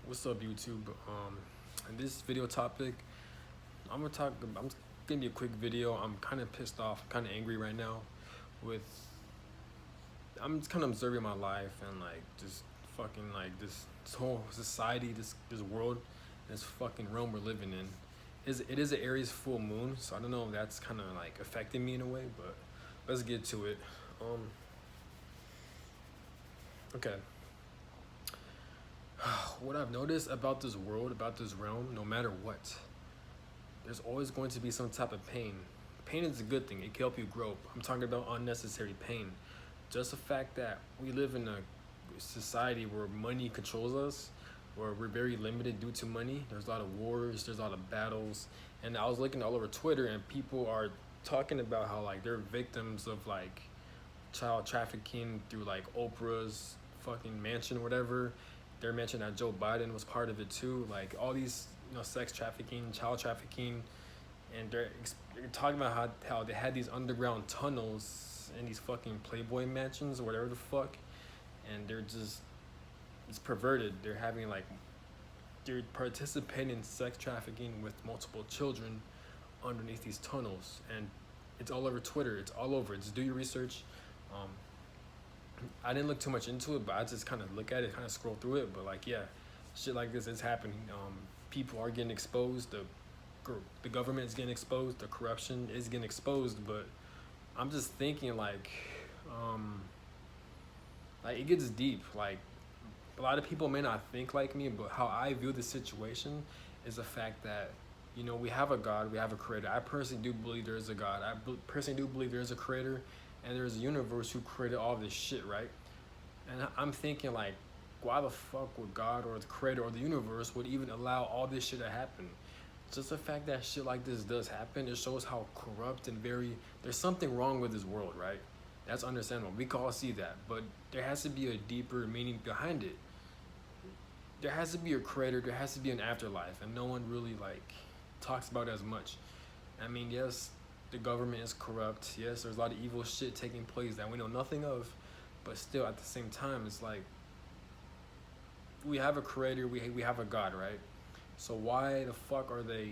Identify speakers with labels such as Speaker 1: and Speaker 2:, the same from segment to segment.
Speaker 1: What's up, YouTube? In this video topic, I'm gonna be a quick video. I'm kind of pissed off, kind of angry right now. With I'm just kind of observing my life and like just fucking like this whole society, this world, this fucking realm we're living in. It is an Aries full moon, so I don't know if that's kind of like affecting me in a way, but let's get to it. Um, okay. What I've noticed about this world, about this realm, no matter what, there's always going to be some type of pain. Pain is a good thing. It can help you grow. I'm talking about unnecessary pain. Just the fact that we live in a society where money controls us, where we're very limited due to money. There's a lot of wars, there's a lot of battles. And I was looking all over Twitter and people are talking about how like they're victims of like child trafficking through like Oprah's fucking mansion or whatever. They're mentioning that Joe Biden was part of it too. Like all these, sex trafficking, child trafficking, and they're talking about how they had these underground tunnels in these fucking Playboy mansions or whatever the fuck, and it's perverted. They're participating in sex trafficking with multiple children underneath these tunnels, and it's all over Twitter. It's all over. Just do your research. Um, I didn't look too much into it, but I just kind of look at it, kind of scroll through it. But like, yeah, shit like this is happening. People are getting exposed. The government is getting exposed. The corruption is getting exposed. But I'm just thinking like it gets deep. Like a lot of people may not think like me, but how I view the situation is the fact that we have a God, we have a creator. I personally do believe there is a God. Personally do believe there is a creator, and there's a universe who created all this shit, right? And I'm thinking like, why the fuck would God or the creator or the universe would even allow all this shit to happen? Just the fact that shit like this does happen, it shows how corrupt and there's something wrong with this world, right? That's understandable. We can all see that, but there has to be a deeper meaning behind it. There has to be a creator, there has to be an afterlife, and no one really like talks about it as much. I mean, yes, the government is corrupt. Yes, there's a lot of evil shit taking place that we know nothing of, but still at the same time, it's like we have a creator, we have a God, right? So why the fuck are they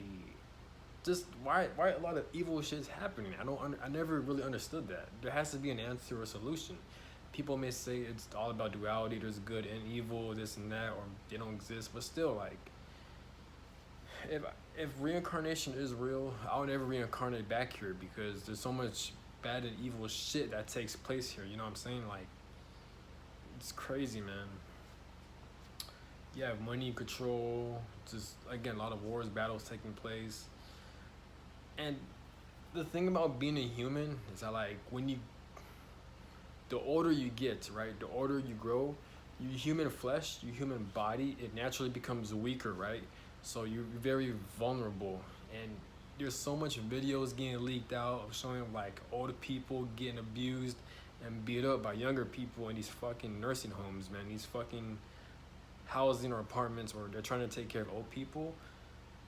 Speaker 1: just why a lot of evil shit is happening? I never really understood that. There has to be an answer or a solution. People may say it's all about duality. There's good and evil, this and that, or they don't exist. But still, like, if reincarnation is real, I'll never reincarnate back here because there's so much bad and evil shit that takes place here. You know what I'm saying? Like, it's crazy, man. You have money, control, just again a lot of wars, battles taking place. And the thing about being a human is that like the older you get, right, the older you grow, your human flesh, your human body, it naturally becomes weaker, right? So you're very vulnerable, and there's so much videos getting leaked out of showing like older people getting abused and beat up by younger people in these fucking nursing homes, man. These fucking housing or apartments where they're trying to take care of old people.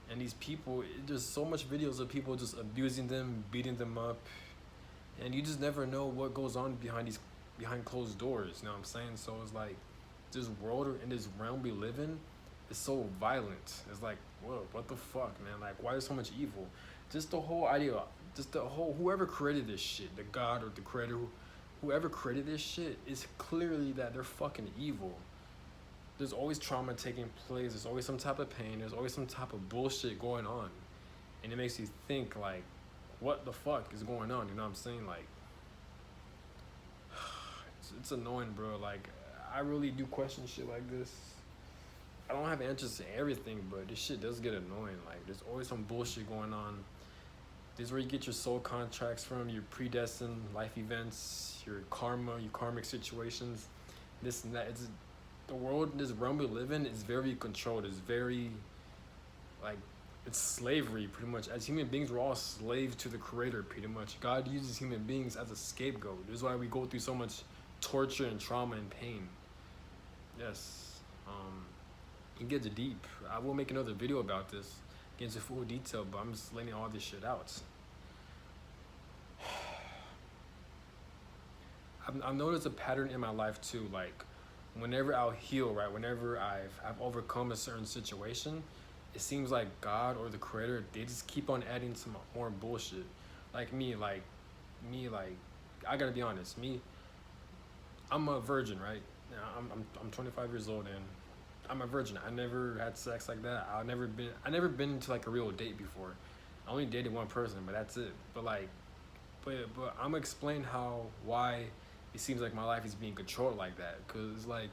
Speaker 1: And these people, there's so much videos of people just abusing them, beating them up, and you just never know what goes on behind closed doors. You know what I'm saying? So it's like this world and this realm we live in is so violent. It's like, whoa, what the fuck, man? Like, why is so much evil? Just the whole idea, just the whole whoever created this shit, the God or the creator, whoever created this shit, is clearly that they're fucking evil. There's always trauma taking place. There's always some type of pain. There's always some type of bullshit going on, and it makes you think like, what the fuck is going on? You know what I'm saying? Like, it's annoying, bro. Like, I really do question shit like this. I don't have answers to everything, but this shit does get annoying. Like, there's always some bullshit going on. This is where you get your soul contracts from, your predestined life events, your karma, your karmic situations, this and that. The world, this realm we live in is very controlled. It's very, like, it's slavery, pretty much. As human beings, we're all slaves to the creator, pretty much. God uses human beings as a scapegoat. This is why we go through so much torture and trauma and pain. Yes. It gets deep. I will make another video about this, get into full detail, but I'm just laying all this shit out. I've noticed a pattern in my life too. Like, whenever I'll heal, right, whenever I've overcome a certain situation, it seems like God or the creator, they just keep on adding some more bullshit. Like me, I gotta be honest, I'm a virgin, right? Now, I'm 25 years old and I'm a virgin. I never had sex like that. I never been into like a real date before. I only dated one person, but that's it. But I'm gonna explain why it seems like my life is being controlled like that. Cause like,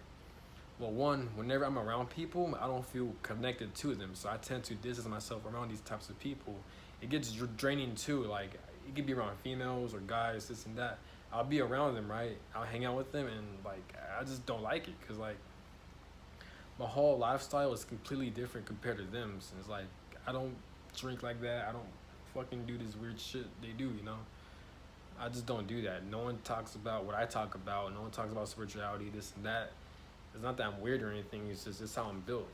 Speaker 1: well, one, whenever I'm around people, I don't feel connected to them, so I tend to distance myself around these types of people. It gets draining too. Like it could be around females or guys, this and that. I'll be around them, right? I'll hang out with them, and like I just don't like it, cause like my whole lifestyle is completely different compared to them. So it's like I don't drink like that. I don't fucking do this weird shit they do, you know. I just don't do that. No one talks about what I talk about. No one talks about spirituality, this and that. It's not that I'm weird or anything. It's just it's how I'm built,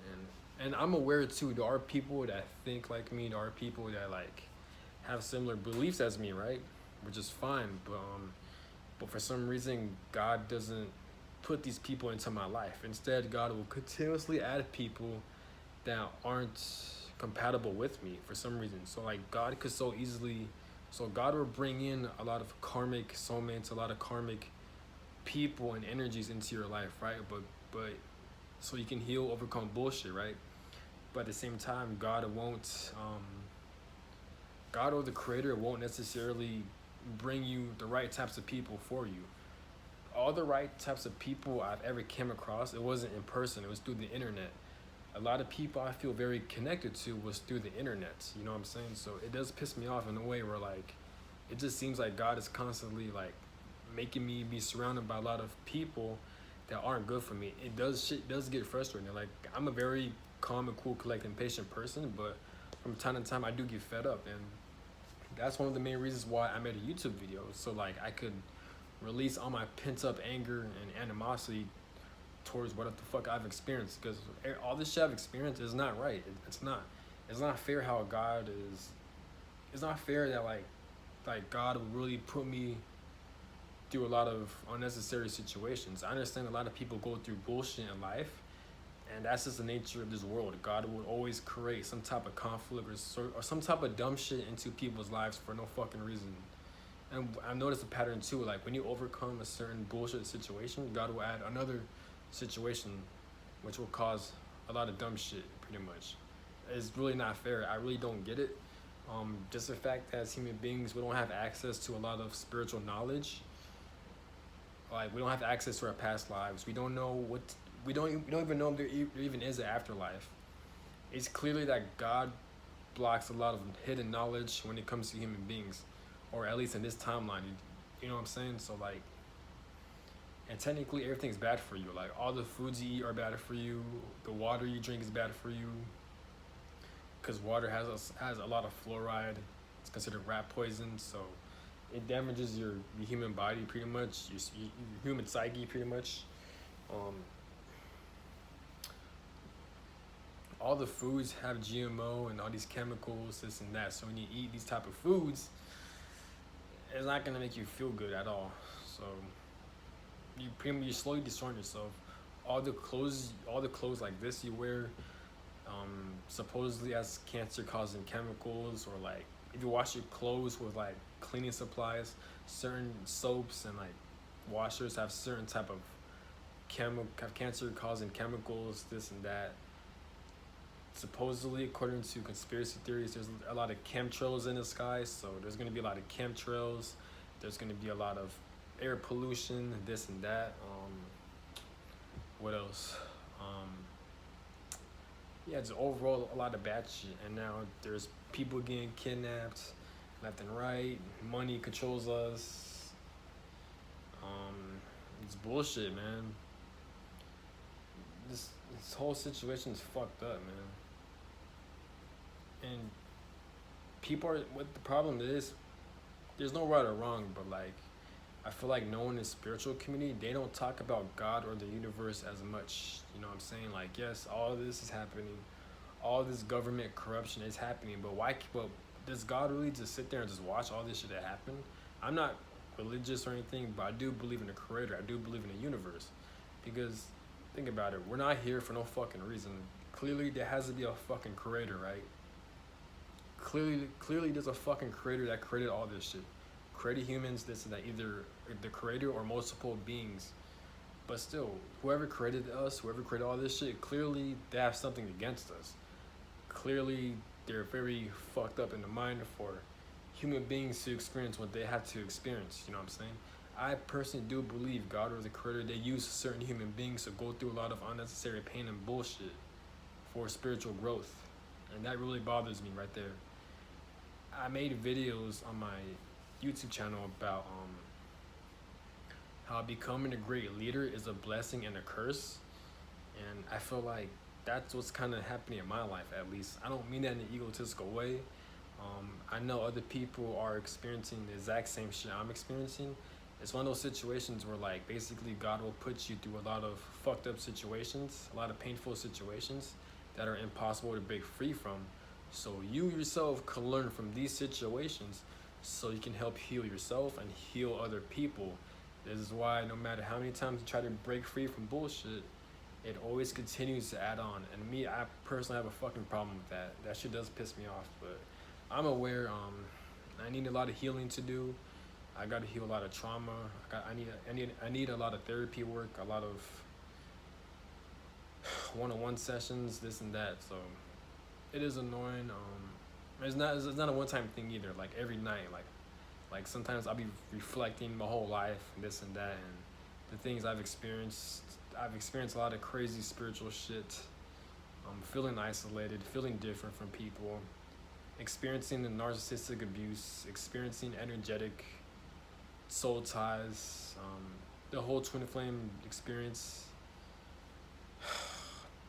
Speaker 1: and I'm aware too. There are people that think like me. There are people that like have similar beliefs as me, right? Which is fine, but for some reason, God doesn't put these people into my life. Instead, God will continuously add people that aren't compatible with me for some reason. So like God could so easily, so God will bring in a lot of karmic soulmates, a lot of karmic people and energies into your life, right? But so you can heal, overcome bullshit, right? But at the same time, God or the creator won't necessarily bring you the right types of people for you. All the right types of people I've ever came across, it wasn't in person, it was through the internet. A lot of people I feel very connected to was through the internet, you know what I'm saying? So it does piss me off in a way where like it just seems like God is constantly like making me be surrounded by a lot of people that aren't good for me. Shit does get frustrating. Like I'm a very calm and cool, collected, and patient person, but from time to time I do get fed up, and that's one of the main reasons why I made a YouTube video, so like I could release all my pent up anger and animosity towards what the fuck I've experienced, because all this shit I've experienced is not right. It's not fair how God is. It's not fair that like God would really put me through a lot of unnecessary situations. I understand a lot of people go through bullshit in life, and that's just the nature of this world. God would always create some type of conflict or some type of dumb shit into people's lives for no fucking reason. And I've noticed a pattern too. Like when you overcome a certain bullshit situation, God will add another situation, which will cause a lot of dumb shit. Pretty much, it's really not fair. I really don't get it. Just the fact that as human beings, we don't have access to a lot of spiritual knowledge. Like we don't have access to our past lives. We don't know we don't even know if there even is an afterlife. It's clearly that God blocks a lot of hidden knowledge when it comes to human beings, or at least in this timeline. You know what I'm saying? So like, and technically everything's bad for you. Like all the foods you eat are bad for you. The water you drink is bad for you, because water has a lot of fluoride. It's considered rat poison, so it damages your human body pretty much, your human psyche pretty much. All the foods have GMO and all these chemicals, this and that. So when you eat these type of foods, it's not gonna make you feel good at all. So you're slowly destroying yourself. All the clothes like this you wear, supposedly has cancer-causing chemicals, or like if you wash your clothes with like cleaning supplies, certain soaps and like washers have certain type of cancer-causing chemicals, this and that. Supposedly, according to conspiracy theories, there's a lot of chemtrails in the sky, so there's going to be a lot of chemtrails. There's going to be a lot of air pollution, this and that. What else? Yeah, just overall a lot of bad shit. And now there's people getting kidnapped left and right. Money controls us. It's bullshit, man. This whole situation is fucked up, man. And people are, what the problem is, there's no right or wrong, but like I feel like no one in the spiritual community, they don't talk about God or the universe as much. You know what I'm saying? Like, yes, all this is happening, all this government corruption is happening, but does God really just sit there and just watch all this shit that happen? I'm not religious or anything, but I do believe in the creator. I do believe in the universe, because think about it. We're not here for no fucking reason. Clearly, there has to be a fucking creator, right? Clearly, there's a fucking creator that created all this shit. Created humans, this and that, either the creator or multiple beings. But still, whoever created us, whoever created all this shit, clearly they have something against us. Clearly, they're very fucked up in the mind for human beings to experience what they have to experience. You know what I'm saying? I personally do believe God or the creator, they use certain human beings to go through a lot of unnecessary pain and bullshit for spiritual growth. And that really bothers me right there. I made videos on my YouTube channel about how becoming a great leader is a blessing and a curse. And I feel like that's what's kind of happening in my life, at least. I don't mean that in an egotistical way. I know other people are experiencing the exact same shit I'm experiencing. It's one of those situations where, like, basically God will put you through a lot of fucked up situations, a lot of painful situations that are impossible to break free from. So you yourself can learn from these situations so you can help heal yourself and heal other people. This is why no matter how many times you try to break free from bullshit, it always continues to add on. And me, I personally have a fucking problem with that. That shit does piss me off, but I'm aware I need a lot of healing to do. I got to heal a lot of trauma. I need a lot of therapy work, a lot of one-on-one sessions, this and that. So it is annoying. It's not a one-time thing either. Like every night, like sometimes I'll be reflecting my whole life, this and that, and the things I've experienced. I've experienced a lot of crazy spiritual shit. Feeling isolated, feeling different from people, experiencing the narcissistic abuse, experiencing energetic soul ties, the whole twin flame experience.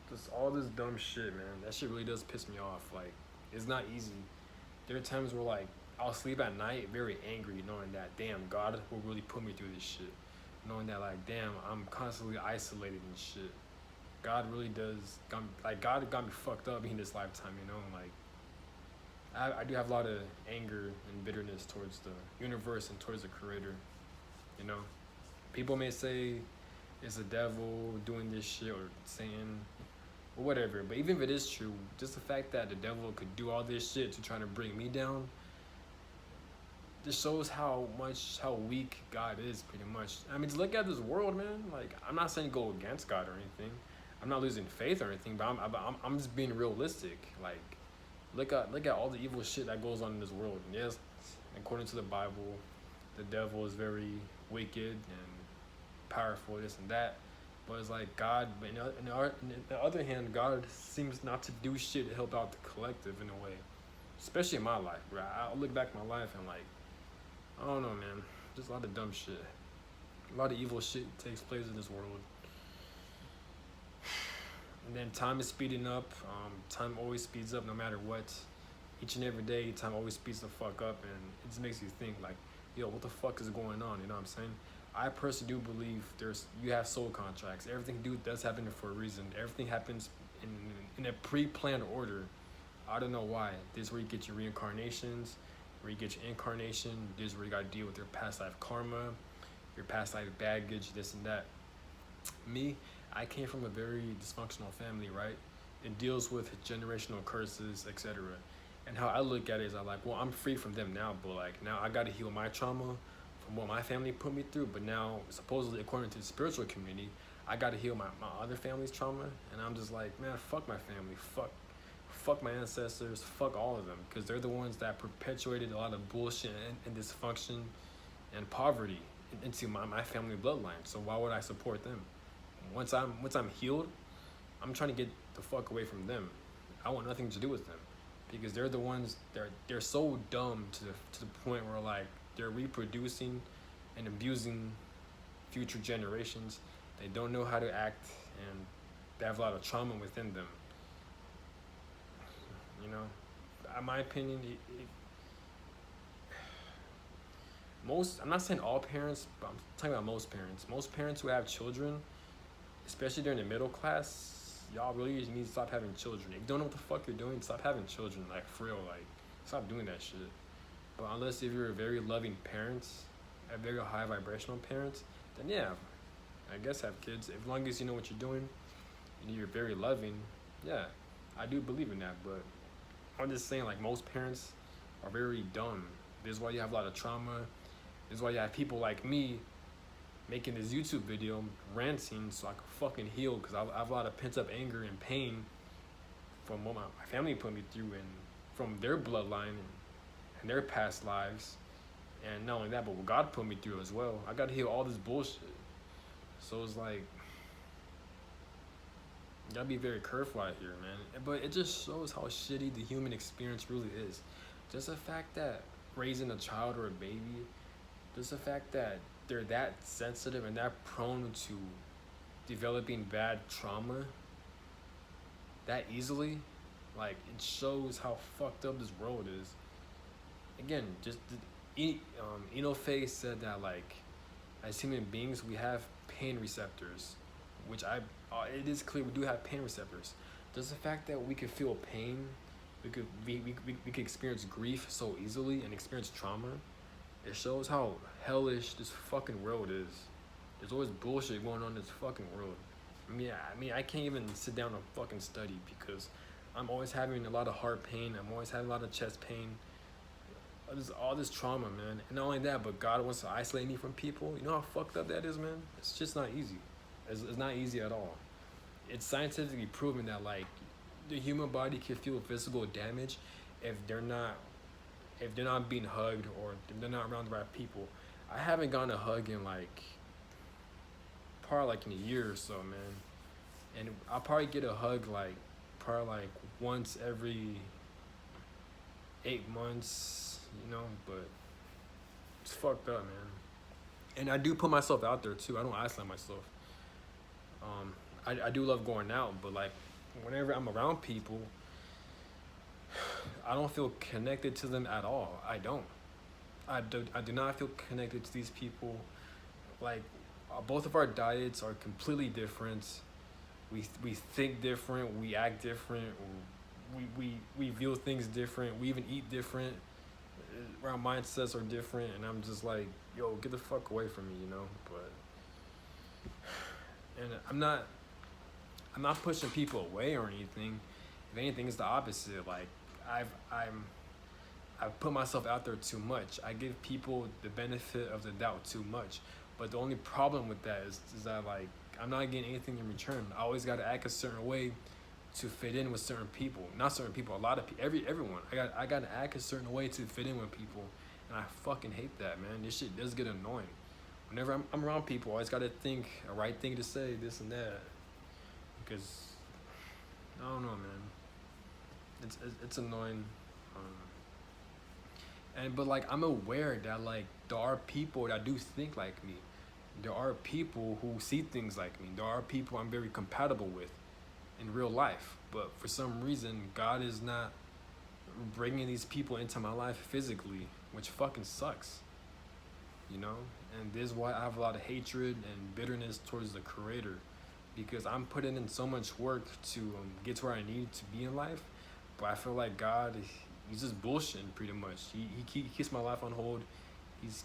Speaker 1: Just all this dumb shit, man. That shit really does piss me off. Like, it's not easy. There are times where, like, I'll sleep at night very angry, knowing that, damn, God will really put me through this shit. Knowing that, like, damn, I'm constantly isolated and shit. God really does, God got me fucked up in this lifetime, you know? Like, I do have a lot of anger and bitterness towards the universe and towards the creator, you know? People may say it's the devil doing this shit or Satan or whatever, but even if it is true, just the fact that the devil could do all this shit to try to bring me down, this shows how weak God is, pretty much. I mean, just look at this world, man. Like, I'm not saying go against God or anything. I'm not losing faith or anything, but I'm just being realistic. Like, look at all the evil shit that goes on in this world. And yes, according to the Bible, the devil is very wicked and powerful, this and that. But it's like God, but on the other hand, God seems not to do shit to help out the collective in a way. Especially in my life, bro. I look back at my life and, like, I don't know, man. Just a lot of dumb shit. A lot of evil shit takes place in this world. And then time is speeding up. Time always speeds up no matter what. Each and every day, time always speeds the fuck up. And it just makes you think, like, yo, what the fuck is going on? You know what I'm saying? I personally do believe you have soul contracts. Everything does happen for a reason. Everything happens in a pre-planned order. I don't know why. This is where you get your reincarnations, where you get your incarnation. This is where you gotta deal with your past life karma, your past life baggage, this and that. Me, I came from a very dysfunctional family, right? It deals with generational curses, etc. And how I look at it is I'm like, well, I'm free from them now, but like now I gotta heal my trauma from what my family put me through. But now, supposedly, according to the spiritual community, I gotta heal my other family's trauma. And I'm just like, man, fuck my family, fuck my ancestors, fuck all of them, because they're the ones that perpetuated a lot of bullshit and dysfunction and poverty into my family bloodline. So why would I support them? Once I'm healed, I'm trying to get the fuck away from them. I want nothing to do with them, because they're the ones they're so dumb to the point where, like, they're reproducing and abusing future generations. They don't know how to act, and they have a lot of trauma within them. You know, in my opinion, I'm not saying all parents, but I'm talking about most parents. Most parents who have children, especially during the middle class, y'all really need to stop having children. If you don't know what the fuck you're doing, stop having children. Like, for real, like, stop doing that shit. But unless if you're a very loving parent, a very high vibrational parent, then yeah, I guess have kids. As long as you know what you're doing and you're very loving, yeah, I do believe in that. But I'm just saying, like, most parents are very dumb. This is why you have a lot of trauma. This is why you have people like me making this YouTube video, ranting, so I can fucking heal, because I have a lot of pent up anger and pain from what my family put me through and from their bloodline and their past lives. And not only that, but what God put me through as well. I got to heal all this bullshit. So it's like, you gotta be very careful out here, man. But it just shows how shitty the human experience really is. Just the fact that raising a child or a baby, just the fact that they're that sensitive and that prone to developing bad trauma that easily, like, it shows how fucked up this world is. Again, just Eno Faye said that, like, as human beings, we have pain receptors, which it is clear we do have pain receptors. Just the fact that we could feel pain, we could experience grief so easily and experience trauma, it shows how hellish this fucking world is. There's always bullshit going on in this fucking world. I mean, I can't even sit down and fucking study because I'm always having a lot of heart pain. I'm always having a lot of chest pain. All this trauma, man. And not only that, but God wants to isolate me from people. You know how fucked up that is, man? It's just not easy. It's not easy at all. It's scientifically proven that, like, the human body can feel physical damage if they're not being hugged or if they're not around the right people. I haven't gotten a hug in probably in a year or so, man. And I'll probably get a hug probably once every 8 months, you know, but it's fucked up, man. And I do put myself out there too. I don't isolate myself. I do love going out, but, like, whenever I'm around people, I don't feel connected to them at all. I don't. I do not feel connected to these people. Like, both of our diets are completely different. We think different. We act different. We view things different. We even eat different. Our mindsets are different, and I'm just like, yo, get the fuck away from me, you know. But, and I'm not pushing people away or anything. If anything, it's the opposite. Like, I've put myself out there too much. I give people the benefit of the doubt too much. But the only problem with that is that, like, I'm not getting anything in return. I always got to act a certain way to fit in with certain people. Not certain people, a lot of people, everyone. I got to act a certain way to fit in with people. And I fucking hate that, man. This shit does get annoying. Whenever I'm around people, I always got to think a right thing to say, this and that. Because, I don't know, man. It's annoying. But, like, I'm aware that, like, there are people that do think like me. There are people who see things like me. There are people I'm very compatible with in real life. But for some reason, God is not bringing these people into my life physically, which fucking sucks. You know? And this is why I have a lot of hatred and bitterness towards the Creator. Because I'm putting in so much work to get to where I need to be in life. But I feel like God, he's just bullshitting pretty much. He keeps my life on hold. He's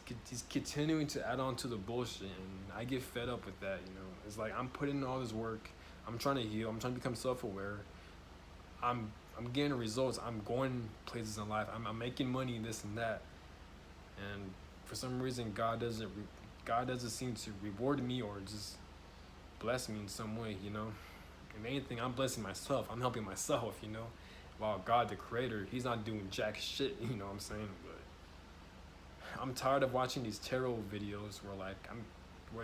Speaker 1: continuing to add on to the bullshit, and I get fed up with that, you know. It's like, I'm putting in all this work. I'm trying to heal. I'm trying to become self-aware. I'm getting results. I'm going places in life. I'm making money, this and that. And for some reason, God doesn't seem to reward me or just bless me in some way, you know. If anything, I'm blessing myself. I'm helping myself, you know. While God, the Creator, he's not doing jack shit, you know what I'm saying? But I'm tired of watching these tarot videos where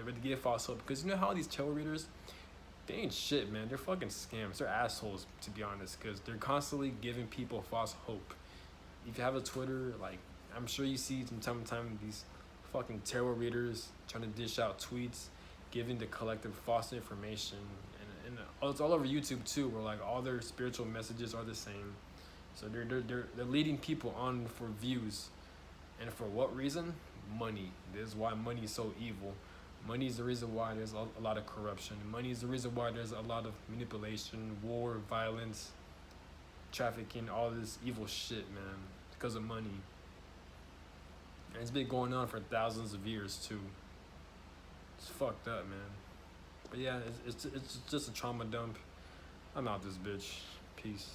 Speaker 1: they give false hope. Because you know how these tarot readers, they ain't shit, man. They're fucking scams. They're assholes, to be honest. Because they're constantly giving people false hope. If you have a Twitter, like, I'm sure you see from time to time these fucking tarot readers trying to dish out tweets, giving the collective false information. And it's all over YouTube too, where, like, all their spiritual messages are the same. So they're leading people on for views. And for what reason? Money. This is why money is so evil. Money is the reason why there's a lot of corruption. Money is the reason why there's a lot of manipulation, war, violence, trafficking, all this evil shit, man. Because of money. And it's been going on for thousands of years, too. It's fucked up, man. But yeah, it's just a trauma dump. I'm out this bitch. Peace.